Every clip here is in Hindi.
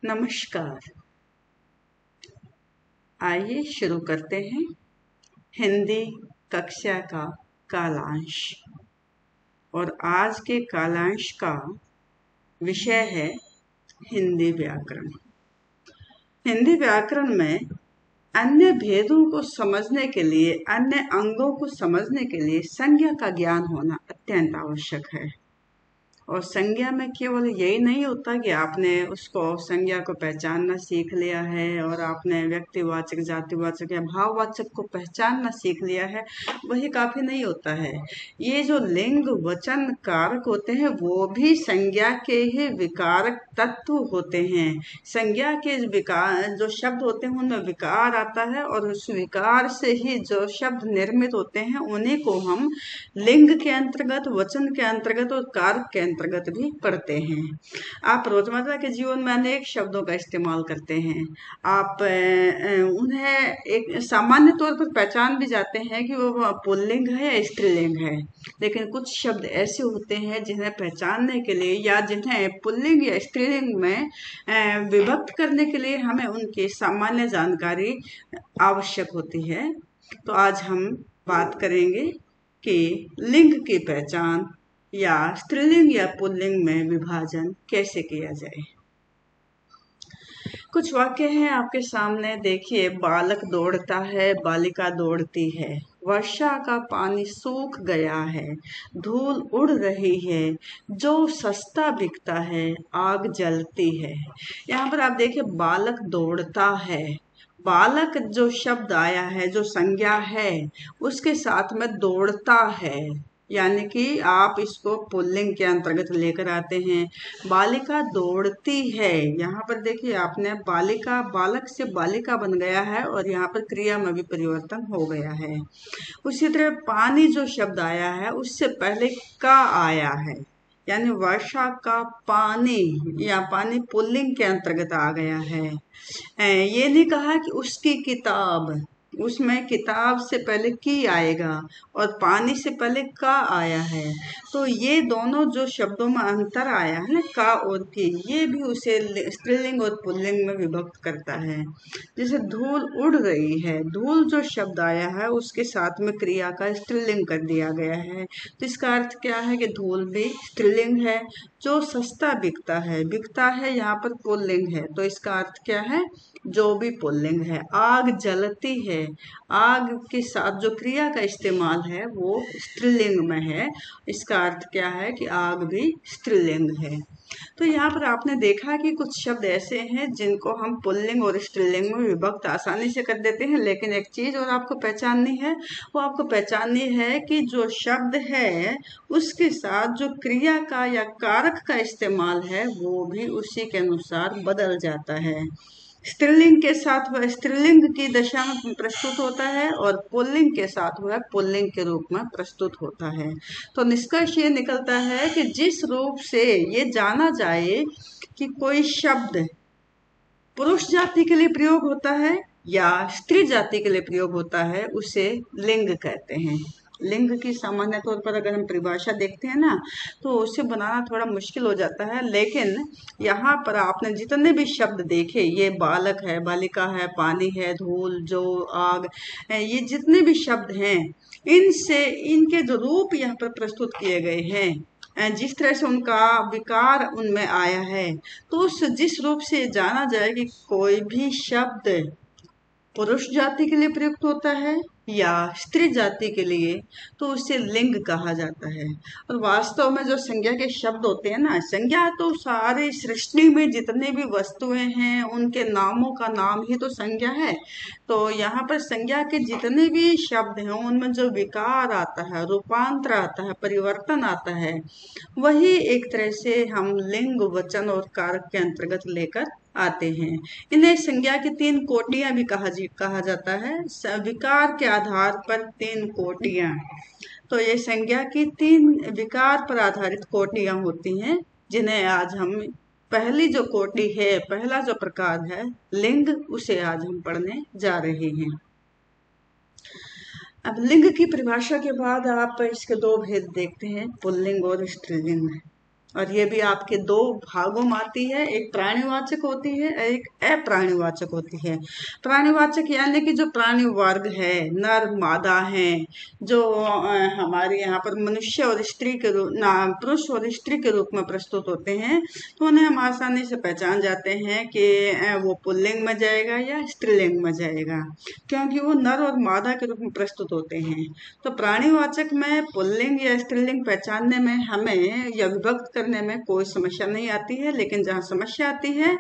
नमस्कार। आइए शुरू करते हैं हिंदी कक्षा का कालांश। और आज के कालांश का विषय है हिंदी व्याकरण। हिंदी व्याकरण में अन्य भेदों को समझने के लिए, अन्य अंगों को समझने के लिए संज्ञा का ज्ञान होना अत्यंत आवश्यक है। और संज्ञा में केवल यही नहीं होता कि आपने उसको संज्ञा को पहचानना सीख लिया है और आपने व्यक्तिवाचक, जातिवाचक या भाववाचक को पहचानना सीख लिया है, वही काफी नहीं होता है। ये जो लिंग वचन कारक होते हैं वो भी संज्ञा के ही विकारक तत्व होते हैं। संज्ञा के विकार जो शब्द होते हैं उनमें विकार आता है और उस विकार से ही जो शब्द निर्मित होते हैं उन्हीं को हम लिंग के अंतर्गत, वचन के अंतर्गत और कारक के अंतर्गत भी पढ़ते हैं। आप रोजमर्रा के जीवन में अनेक शब्दों का इस्तेमाल करते हैं। आप उन्हें एक सामान्य तौर पर पहचान भी जाते हैं कि वो पुल्लिंग है या स्त्रीलिंग है। लेकिन कुछ शब्द ऐसे होते हैं जिन्हें पहचानने के लिए या जिन्हें पुल्लिंग या स्त्रीलिंग में विभक्त करने के लिए हमें उनकी सामान्य जानकारी आवश्यक होती है। तो आज हम बात करेंगे कि लिंग की पहचान या स्त्रीलिंग या पुल्लिंग में विभाजन कैसे किया जाए। कुछ वाक्य हैं आपके सामने, देखिए। बालक दौड़ता है, बालिका दौड़ती है, वर्षा का पानी सूख गया है, धूल उड़ रही है, जो सस्ता बिकता है, आग जलती है। यहाँ पर आप देखिए बालक दौड़ता है। बालक जो शब्द आया है, जो संज्ञा है, उसके साथ में दौड़ता है, यानी कि आप इसको पुल्लिंग के अंतर्गत लेकर आते हैं। बालिका दौड़ती है, यहाँ पर देखिए आपने बालिका, बालक से बालिका बन गया है और यहाँ पर क्रिया में भी परिवर्तन हो गया है। उसी तरह पानी जो शब्द आया है उससे पहले का आया है, यानी वर्षा का पानी या पानी पुल्लिंग के अंतर्गत आ गया है। ये नहीं कहा कि उसकी किताब, उसमें किताब से पहले की आएगा और पानी से पहले का आया है। तो ये दोनों जो शब्दों में अंतर आया है ना, का और की, ये भी उसे स्त्रीलिंग और पुल्लिंग में विभक्त करता है। जैसे धूल उड़ रही है, धूल जो शब्द आया है उसके साथ में क्रिया का स्त्रीलिंग कर दिया गया है। तो इसका अर्थ क्या है कि धूल भी स्त्रीलिंग है। जो सस्ता बिकता है, बिकता है यहाँ पर पुल्लिंग है, तो इसका अर्थ क्या है, जो भी पुल्लिंग है। आग जलती है, आग के साथ जो क्रिया का इस्तेमाल है वो स्त्रीलिंग में है। इसका अर्थ क्या है कि आग भी स्त्रीलिंग है। तो यहाँ पर आपने देखा कि कुछ शब्द ऐसे हैं जिनको हम पुल्लिंग और स्त्रीलिंग में विभक्त आसानी से कर देते हैं। लेकिन एक चीज और आपको पहचाननी है, वो आपको पहचाननी है कि जो शब्द है उसके साथ जो क्रिया का या कारक का इस्तेमाल है वो भी उसी के अनुसार बदल जाता है। स्त्रीलिंग के साथ वह स्त्रीलिंग की दशा में प्रस्तुत होता है और पुल्लिंग के साथ वह पुल्लिंग के रूप में प्रस्तुत होता है। तो निष्कर्ष ये निकलता है कि जिस रूप से ये जाना जाए कि कोई शब्द पुरुष जाति के लिए प्रयोग होता है या स्त्री जाति के लिए प्रयोग होता है, उसे लिंग कहते हैं। लिंग की सामान्य तौर पर अगर हम परिभाषा देखते हैं ना, तो उसे बनाना थोड़ा मुश्किल हो जाता है। लेकिन यहाँ पर आपने जितने भी शब्द देखे, ये बालक है, बालिका है, पानी है, धूल, जो आग, ये जितने भी शब्द हैं, इनसे इनके जो रूप यहाँ पर प्रस्तुत किए गए हैं, जिस तरह से उनका विकार उनमें आया है, तो उस जिस रूप से जाना जाए कि कोई भी शब्द पुरुष जाति के लिए प्रयुक्त होता है या स्त्री जाति के लिए, तो उसे लिंग कहा जाता है। और वास्तव में जो संज्ञा के शब्द होते हैं ना, संज्ञा तो सारे सृष्टि में जितने भी वस्तुएं हैं उनके नामों का नाम ही तो संज्ञा है। तो यहाँ पर संज्ञा के जितने भी शब्द हैं उनमें जो विकार आता है, रूपांतर आता है, परिवर्तन आता है, वही एक तरह से हम लिंग, वचन और कारक के अंतर्गत लेकर आते हैं। इन्हें संज्ञा की 3 कोटियां भी कहा जाता है। विकार के आधार पर 3 कोटियां। तो ये संज्ञा की 3 विकार पर आधारित कोटियां होती हैं, जिन्हें आज हम पहली जो कोटि है, पहला जो प्रकार है लिंग, उसे आज हम पढ़ने जा रहे हैं। अब लिंग की परिभाषा के बाद आप इसके 2 भेद देखते हैं, पुल्लिंग और स्त्रीलिंग। और ये भी आपके दो भागों में आती है, एक प्राणीवाचक होती है, एक अप्राणीवाचक होती है। प्राणीवाचक यानी कि जो प्राणी वर्ग है, नर मादा है, जो हमारे यहाँ पर मनुष्य और स्त्री के रूप ना पुरुष और स्त्री के रूप में प्रस्तुत होते हैं, तो उन्हें हम आसानी से पहचान जाते हैं कि वो पुल्लिंग में जाएगा या स्त्रीलिंग में जाएगा, क्योंकि वो नर और मादा के रूप में प्रस्तुत होते हैं। तो प्राणीवाचक में पुल्लिंग या स्त्रीलिंग पहचानने में हमें या विभक्त करने में कोई समस्या नहीं आती है, लेकिन जहाँ समस्या आती है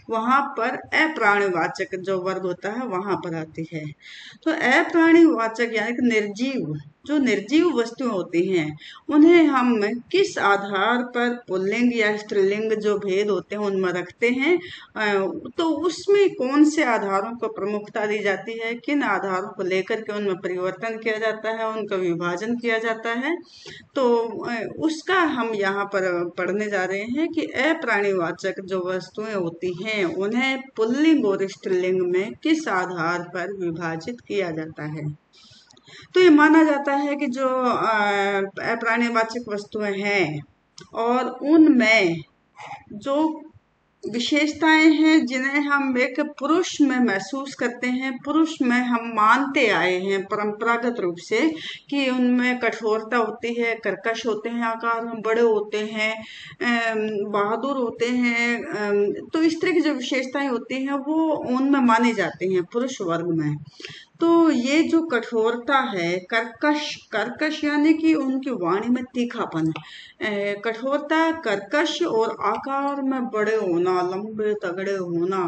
वहां पर अप्राणीवाचक जो वर्ग होता है वहां पर आती है। तो अप्राणीवाचक यानी कि निर्जीव, जो निर्जीव वस्तुएं होती हैं उन्हें हम किस आधार पर पुल्लिंग या स्त्रीलिंग जो भेद होते हैं उनमें रखते हैं, तो उसमें कौन से आधारों को प्रमुखता दी जाती है, किन आधारों को लेकर के उनमें परिवर्तन किया जाता है, उनका विभाजन किया जाता है, तो उसका हम यहाँ पर पढ़ने जा रहे हैं कि अप्राणीवाचक जो वस्तुएं होती हैं उन्हें पुल्लिंग और स्त्रीलिंग में किस आधार पर विभाजित किया जाता है। तो ये माना जाता है कि जो अप्राणीवाचक वस्तुएं हैं और उनमें जो विशेषताएं हैं जिन्हें हम एक पुरुष में महसूस करते हैं, पुरुष में हम मानते आए हैं परंपरागत रूप से कि उनमें कठोरता होती है, कर्कश होते हैं, आकार में बड़े होते हैं, बहादुर होते हैं, तो इस तरह की जो विशेषताएं होती हैं वो उनमें मानी जाती हैं पुरुष वर्ग में। तो ये जो कठोरता है, कर्कश, कर्कश यानी कि उनकी वाणी में तीखापन, कठोरता, कर्कश और आकार में बड़े होना, लंबे तगड़े होना,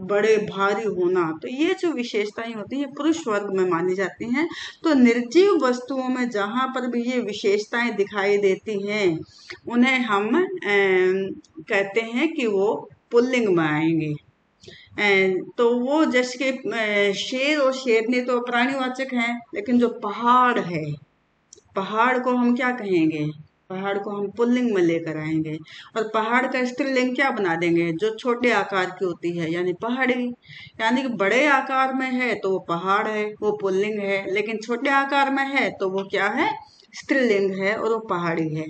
बड़े भारी होना, तो ये जो विशेषताएं होती हैं पुरुष वर्ग में मानी जाती हैं। तो निर्जीव वस्तुओं में जहां पर भी ये विशेषताएं दिखाई देती हैं उन्हें हम कहते हैं कि वो पुल्लिंग में आएंगे। तो वो जैसे कि शेर और शेरनी तो प्राणीवाचक हैं, लेकिन जो पहाड़ है, पहाड़ को हम क्या कहेंगे, पहाड़ को हम पुल्लिंग में लेकर आएंगे और पहाड़ का स्त्रीलिंग क्या बना देंगे, जो छोटे आकार की होती है यानी पहाड़ी, यानी कि बड़े आकार में है तो वो पहाड़ है, वो पुल्लिंग है, लेकिन छोटे आकार में है तो वो क्या है, स्त्रीलिंग है और वो पहाड़ी है।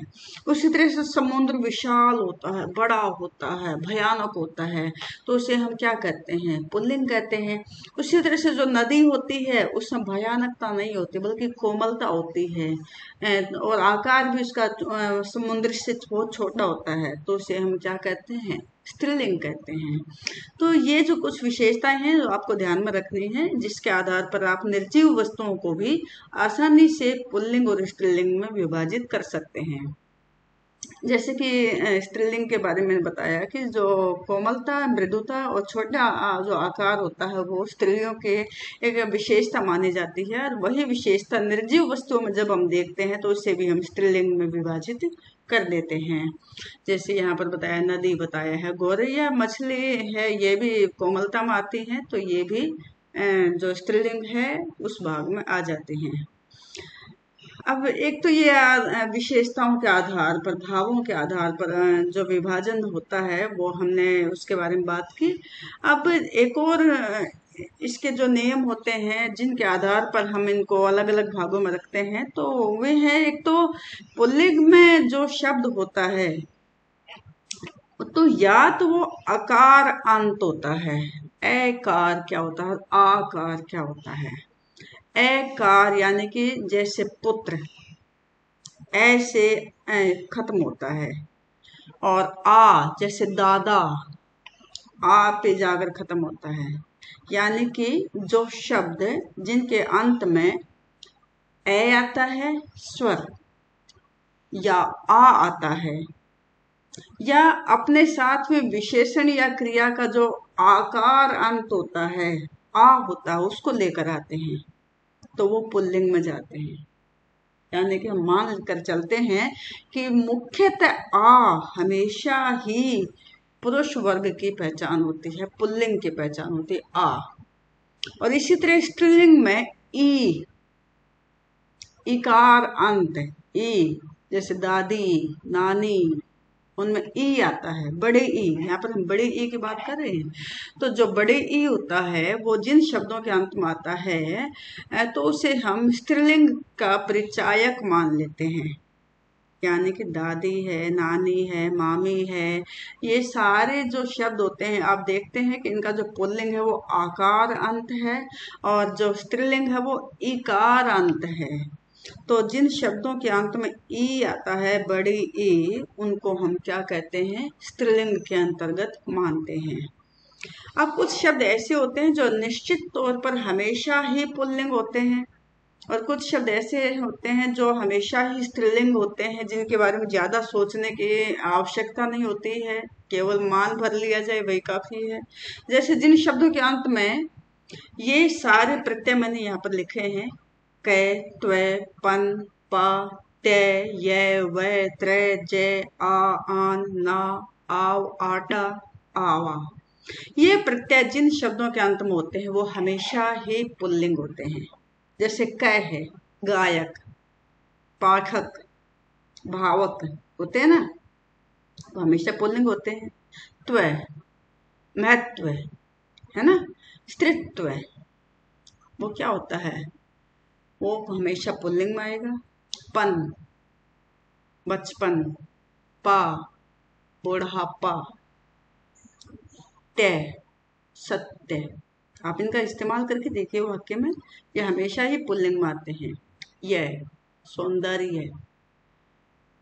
उसी तरह से समुद्र विशाल होता है, बड़ा होता है, भयानक होता है, तो उसे हम क्या कहते हैं, पुल्लिंग कहते हैं। उसी तरह से जो नदी होती है उसमें भयानकता नहीं होती बल्कि कोमलता होती है, और आकार भी उसका समुद्र से बहुत छोटा होता है, तो उसे हम क्या कहते हैं, स्त्रीलिंग कहते हैं। तो ये जो कुछ विशेषताएं हैं जो आपको ध्यान में रखनी है, जिसके आधार पर आप निर्जीव वस्तुओं को भी आसानी से पुल्लिंग और स्त्रीलिंग में विभाजित कर सकते हैं। जैसे कि स्त्रीलिंग के बारे में बताया कि जो कोमलता, मृदुता और छोटा जो आकार होता है वो स्त्रियों के एक विशेषता मानी जाती है, और वही विशेषता निर्जीव वस्तुओं में जब हम देखते हैं तो उसे भी हम स्त्रीलिंग में विभाजित कर देते हैं। जैसे यहाँ पर बताया, नदी बताया है, गौरैया मछली है, ये भी कोमलता में आती है, तो ये भी जो स्त्रीलिंग है उस भाग में आ जाती हैं। अब एक तो ये विशेषताओं के आधार पर, भावों के आधार पर जो विभाजन होता है वो हमने उसके बारे में बात की। अब एक और इसके जो नियम होते हैं जिनके आधार पर हम इनको अलग अलग भागों में रखते हैं, तो वे हैं, एक तो पुल्लिंग में जो शब्द होता है तो या तो वो अकार अंत होता है, एकार क्या होता है, आकार क्या होता है। एकार यानी कि जैसे पुत्र, ऐसे खत्म होता है, और आ जैसे दादा, आ पे जाकर खत्म होता है। यानी कि जो शब्द जिनके अंत में ए आता है स्वर, या आ आता है, या अपने साथ में विशेषण या क्रिया का जो आकार अंत होता है, आ होता है, उसको लेकर आते हैं, तो वो पुल्लिंग में जाते हैं। यानी कि हम मान कर चलते हैं कि मुख्यतः आ हमेशा ही पुरुष वर्ग की पहचान होती है, पुल्लिंग की पहचान होती है आ। और इसी तरह स्त्रीलिंग में ई, इकार अंत, ई जैसे दादी, नानी, उनमें ई आता है, बड़े ई, यहाँ पर हम बड़े ई की बात कर रहे हैं। तो जो बड़े ई होता है वो जिन शब्दों के अंत में आता है तो उसे हम स्त्रीलिंग का परिचायक मान लेते हैं। यानी कि दादी है, नानी है, मामी है, ये सारे जो शब्द होते हैं आप देखते हैं कि इनका जो पुल्लिंग है वो आकार अंत है और जो स्त्रीलिंग है वो इकार अंत है। तो जिन शब्दों के अंत में ई आता है, बड़ी ई, उनको हम क्या कहते हैं, स्त्रीलिंग के अंतर्गत मानते हैं। अब कुछ शब्द ऐसे होते हैं जो निश्चित तौर पर हमेशा ही पुल्लिंग होते हैं और कुछ शब्द ऐसे होते हैं जो हमेशा ही स्त्रीलिंग होते हैं, जिनके बारे में ज्यादा सोचने की आवश्यकता नहीं होती है, केवल मान भर लिया जाए वही काफी है। जैसे जिन शब्दों के अंत में ये सारे प्रत्यय मैंने यहाँ पर लिखे हैं, कै, त्वय, पन, पा, तय, य, वय, त्रय, जय, आ, आन, ना, आव, आटा, आवा, ये प्रत्यय जिन शब्दों के अंत में होते हैं वो हमेशा ही पुल्लिंग होते हैं। जैसे कै है, गायक, पाठक, भावक होते हैं ना, वो हमेशा पुल्लिंग होते हैं। त्वय, महत्व, है ना, स्त्रीत्व, वो क्या होता है, वो हमेशा पुल्लिंग में आएगा। पन, बचपन, पा, बुढ़ापा, तय, सत्य। आप इनका इस्तेमाल करके देखिए वाक्य में, ये हमेशा ही पुल्लिंग में आते हैं। यह, सौंदर्य,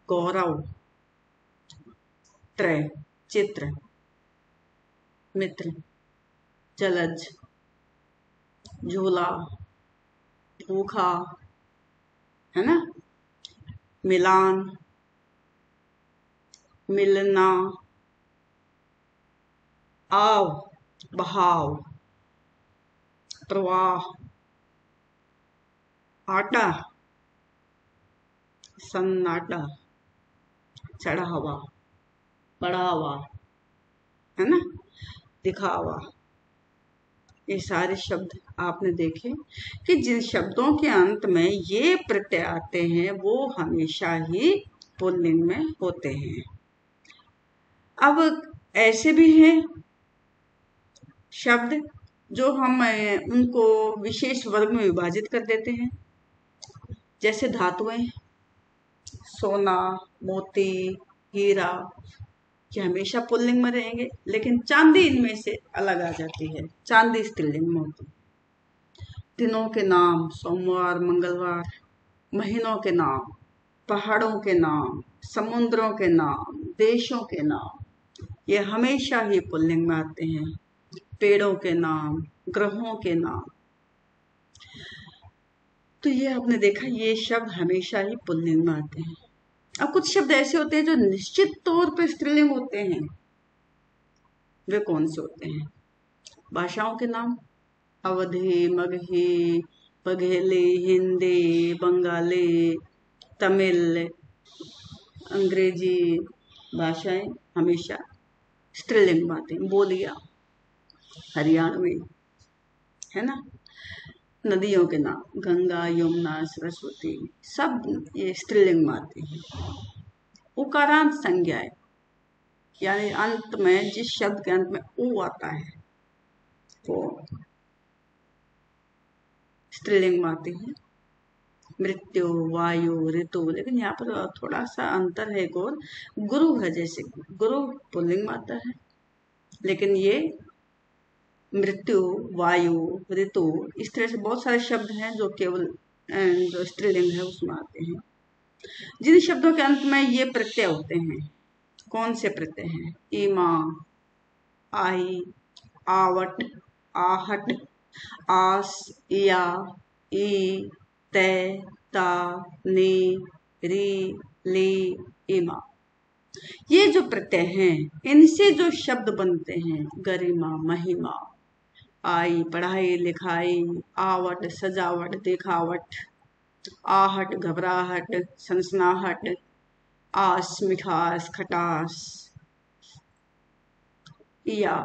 गौरव, त्रय, चित्र, मित्र, जलज, झूला, भूखा, है ना, मिलान, मिलना, आव, बहाव, प्रवाह, आटा, सन्नाटा, चढ़ावा, बढ़ावा, है ना, दिखावा। ये सारे शब्द आपने देखे कि जिन शब्दों के अंत में ये प्रत्यय आते हैं वो हमेशा ही पुल्लिंग में होते हैं। अब ऐसे भी हैं शब्द जो हम उनको विशेष वर्ग में विभाजित कर देते हैं, जैसे धातुएं, सोना, मोती, हीरा, ये हमेशा पुल्लिंग में रहेंगे, लेकिन चांदी इनमें से अलग आ जाती है, चांदी स्त्रीलिंग में होती है। दिनों के नाम, सोमवार, मंगलवार, महीनों के नाम, पहाड़ों के नाम, समुद्रों के नाम, देशों के नाम, ये हमेशा ही पुल्लिंग में आते हैं। पेड़ों के नाम, ग्रहों के नाम, तो ये आपने देखा, ये शब्द हमेशा ही पुल्लिंग में आते हैं। अब कुछ शब्द ऐसे होते हैं जो निश्चित तौर पर स्त्रीलिंग होते हैं, वे कौन से होते हैं? भाषाओं के नाम, अवधी, मगही, बघेली, हिंदी, बंगाली, तमिल, अंग्रेजी भाषाएं हमेशा स्त्रीलिंग में आती हैं। बोलियां, हरियाणवी, है ना, नदियों के नाम, गंगा, यमुना, सरस्वती, सब ये स्त्रीलिंग में आती हैं। उकारांत संज्ञाएं, यानी अंत में जिस शब्द के अंत में ऊ आता है वो स्त्रीलिंग में आती है। मृत्यु, वायु, ऋतु, लेकिन यहाँ पर थोड़ा सा अंतर है, एक और, गुरु है, जैसे गुरु पुल्लिंग में आता है, लेकिन ये मृत्यु, वायु, ऋतु, इस तरह से बहुत सारे शब्द हैं जो केवल जो स्त्रीलिंग है उसमें आते हैं। जिन शब्दों के अंत में ये प्रत्यय होते हैं, कौन से प्रत्यय हैं? ईमा, आई, आवट, आहट, आस, या, ई, तय, ता, नी, री, ली, इमा, ये जो प्रत्यय हैं इनसे जो शब्द बनते हैं, गरिमा, महिमा, आई, पढ़ाई लिखाई, आवट, सजावट, दिखावट, आहट, घबराहट, सनसनाहट, आस, मिठास, खटास, या,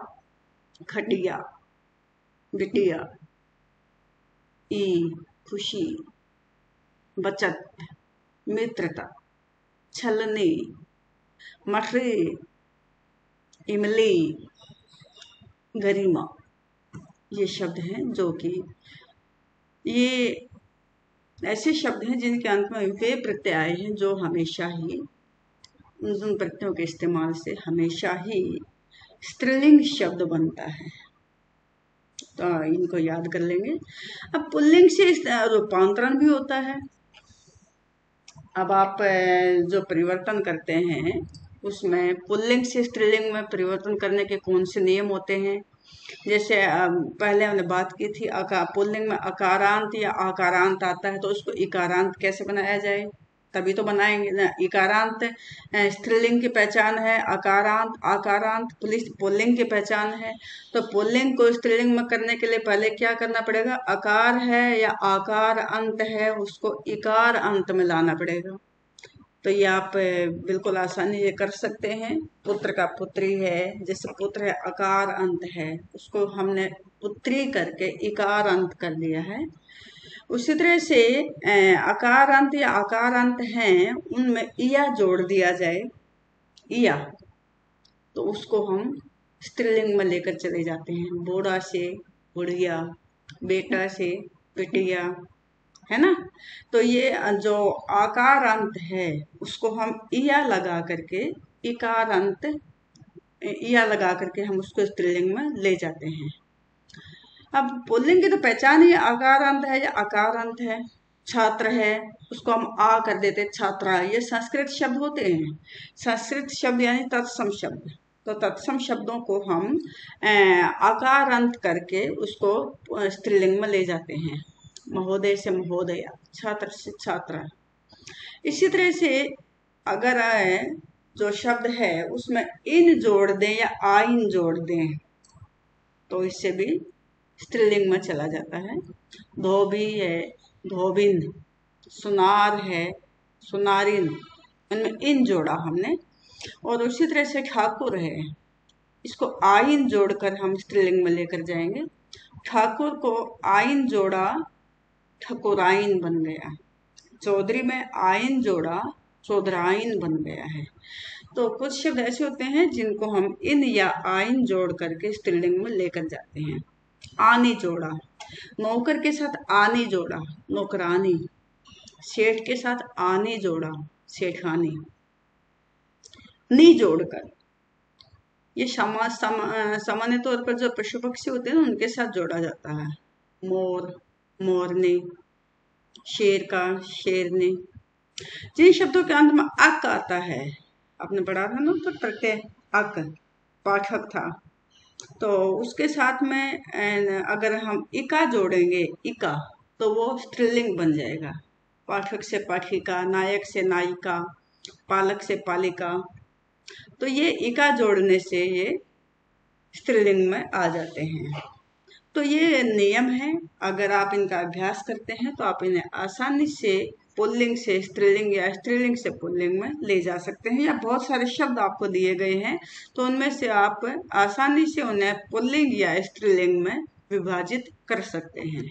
खटिया, बिटिया, ई, खुशी, बचत, मित्रता, छलनी, मठरी, इमली, गरिमा, ये शब्द हैं जो कि ये ऐसे शब्द हैं जिनके अंत में वे प्रत्यय आए हैं जो हमेशा ही उन प्रत्ययों के इस्तेमाल से हमेशा ही स्त्रीलिंग शब्द बनता है। तो इनको याद कर लेंगे। अब पुल्लिंग से रूपांतरण भी होता है। अब आप जो परिवर्तन करते हैं उसमें पुल्लिंग से स्त्रीलिंग में परिवर्तन करने के कौन से नियम होते हैं। जैसे पहले हमने बात की थी पुल्लिंग में अकारांत या आकारांत आता है, तो उसको इकारांत कैसे बनाया जाए, तभी तो बनाएंगे ना। इकारांत स्त्रीलिंग की पहचान है, अकारांत आकारांत पुल्लिंग की पहचान है। तो पुल्लिंग को स्त्रीलिंग में करने के लिए पहले क्या करना पड़ेगा, अकार है या आकार अंत है उसको इकार अंत में लाना पड़ेगा। तो ये आप बिल्कुल आसानी से कर सकते हैं। पुत्र का पुत्री है, जैसे पुत्र है अकार अंत है, उसको हमने पुत्री करके इकार अंत कर दिया है। उसी तरह से अकार अंत या आकार अंत हैं, उनमें इया जोड़ दिया जाए, इया, तो उसको हम स्त्रीलिंग में लेकर चले जाते हैं। बूढ़ा से बुढ़िया, बेटा से बिटिया, है ना। तो ये जो आकार अंत है उसको हम इया लगा करके इकार अंत इया लगा करके हम उसको स्त्रीलिंग में ले जाते हैं। अब पुल्लिंग की तो पहचान ही आकार अंत है या आकार अंत है। छात्र है उसको हम आ कर देते, छात्रा। ये संस्कृत शब्द होते हैं, संस्कृत शब्द यानी तत्सम शब्द। तो तत्सम शब्दों को हम आकार अंत करके उसको स्त्रीलिंग में ले जाते हैं। महोदय से महोदया, छात्र से छात्रा। इसी तरह से अगर जो शब्द है उसमें इन जोड़ दें या आइन जोड़ दें तो इससे भी स्त्रीलिंग में चला जाता है। धोबी है धोबिन, सुनार है सुनारिन, इनमें इन जोड़ा हमने। और उसी तरह से ठाकुर है, इसको आइन जोड़कर हम स्त्रीलिंग में लेकर जाएंगे। ठाकुर को आइन जोड़ा, ठकुराइन बन गया। चौधरी में आइन जोड़ा, चौधराइन बन गया है। तो कुछ शब्द ऐसे होते हैं जिनको हम इन या आइन जोड़ करके स्त्रीलिंग में लेकर जाते हैं। आनी जोड़ा, नौकर के साथ आनी जोड़ा, नौकरानी। सेठ के साथ आनी जोड़ा, सेठानी। नी जोड़कर, ये सामान्य तौर पर जो पशु पक्षी होते हैं उनके साथ जोड़ा जाता है। मोर, मोरनी, शेर का शेरनी। जिन शब्दों के अंत में अक आता है, आपने पढ़ा था ना तो प्रत्यय अक, पाठक था, तो उसके साथ में अगर हम इका जोड़ेंगे, इका, तो वो स्त्रीलिंग बन जाएगा। पाठक से पाठिका, नायक से नायिका, पालक से पालिका। तो ये इका जोड़ने से ये स्त्रीलिंग में आ जाते हैं। तो ये नियम है, अगर आप इनका अभ्यास करते हैं तो आप इन्हें आसानी से पुल्लिंग से स्त्रीलिंग या स्त्रीलिंग से पुल्लिंग में ले जा सकते हैं। या बहुत सारे शब्द आपको दिए गए हैं तो उनमें से आप आसानी से उन्हें पुल्लिंग या स्त्रीलिंग में विभाजित कर सकते हैं।